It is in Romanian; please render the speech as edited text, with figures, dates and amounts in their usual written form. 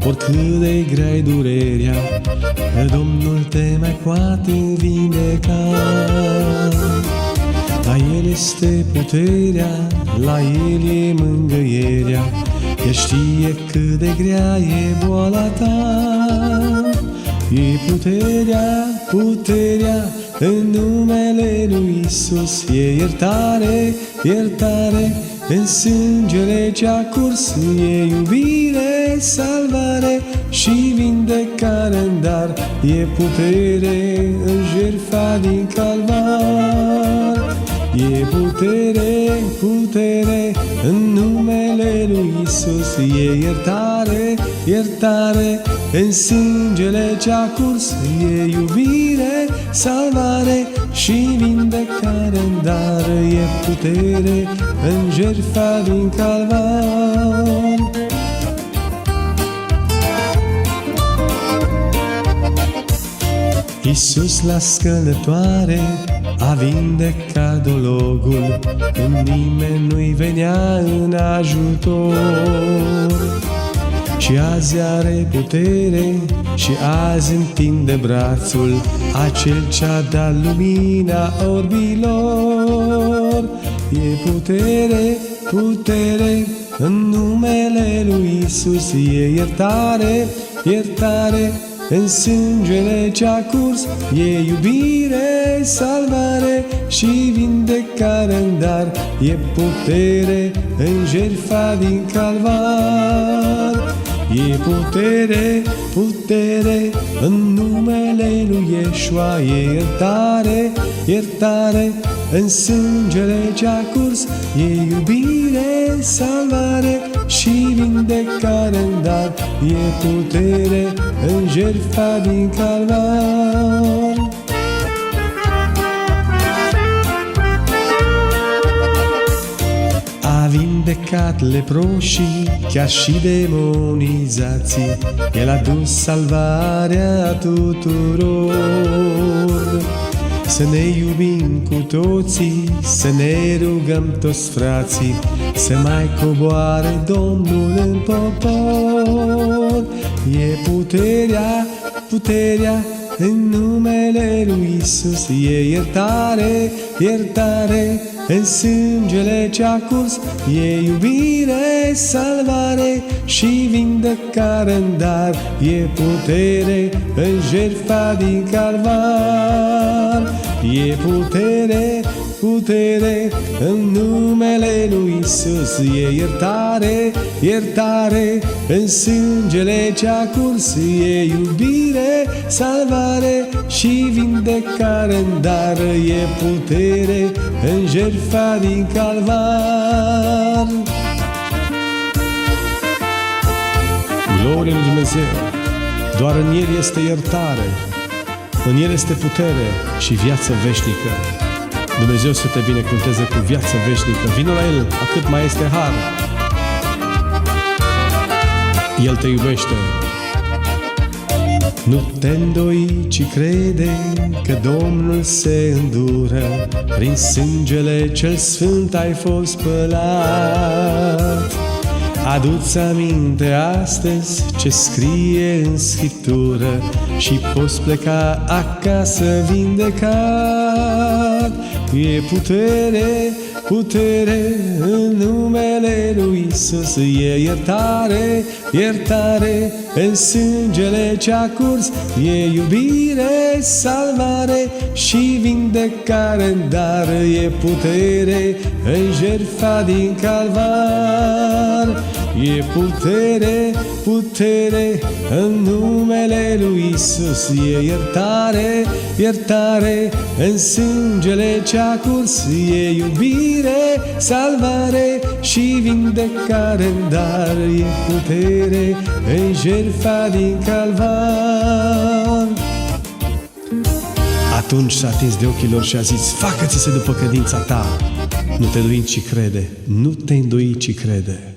oricât de grea-i durerea, că Domnul te mai poate vindeca. La El este puterea, la El e mângâierea, El știe cât de grea e boala ta. E puterea, puterea, în numele lui Isus. E iertare, iertare, în sângele ce-a curs. E iubire, salvare și vindecare în dar. E putere în jertfa din Calvar. E putere, putere, în numele lui Isus. E iertare, iertare, în sângele ce-a curs. E iubire, salvare și vindecare în dar. E putere în jertfa din Calvar. Iisus la scălătoare a vindecat dologul, când nimeni nu-i venea în ajutor. Și azi are putere și azi întinde brațul, acel ce-a dat lumina orbilor. E putere, putere, în numele lui Isus. E iertare, iertare, în sângele ce-a curs. E iubire, salvare și vindecare în dar. E putere în jertfa din Calvar. E putere, putere, în numele lui Iesua. E iertare, iertare, în sângele ce-a curs. E iubire, salvare și vindecare în dar. E putere în jertfa din Calvar. A vindecat leproșii, chiar și demonizații. El a dus salvarea tuturor. Să ne iubim cu toții, să ne rugăm toți frații, să mai coboare Domnul în popor. E puterea, puterea, în numele lui Isus. E iertare, iertare, în sângele ce-a curs. E iubire, salvare și vindecare în dar. E putere în jertfa din Calvar. E putere, putere, în numele lui Isus. E iertare, iertare, în sângele ce-a curs. E iubire, salvare și vindecare în dar. E putere în jertfa din Calvar. Glorie lui Dumnezeu! Doar în El este iertare, în El este putere și viață veșnică. Dumnezeu să te binecuvânteze cu viață veșnică. Vino la El, atât mai este har. El te iubește. Nu te îndoi, ci crede că Domnul se îndură. Prin sângele cel sfânt ai fost spălat. Adu-ți aminte astăzi ce scrie în Scriptură și poți pleca acasă vindecat. E putere, putere, în numele lui Isus. E iertare, iertare, în sângele ce-a curs. E iubire, salvare și vindecare în dar. E putere în jertfa din Calvar. E putere, putere, în numele lui Isus. E iertare, iertare, în sângele ce-a curs. E iubire, salvare și vindecare în dar. E putere în jertfa din Calvar. Atunci s-a atins de ochii lor și a zis: facă-ți-se după credința ta. Nu te îndoi, ci crede. Nu te îndoi, ci crede.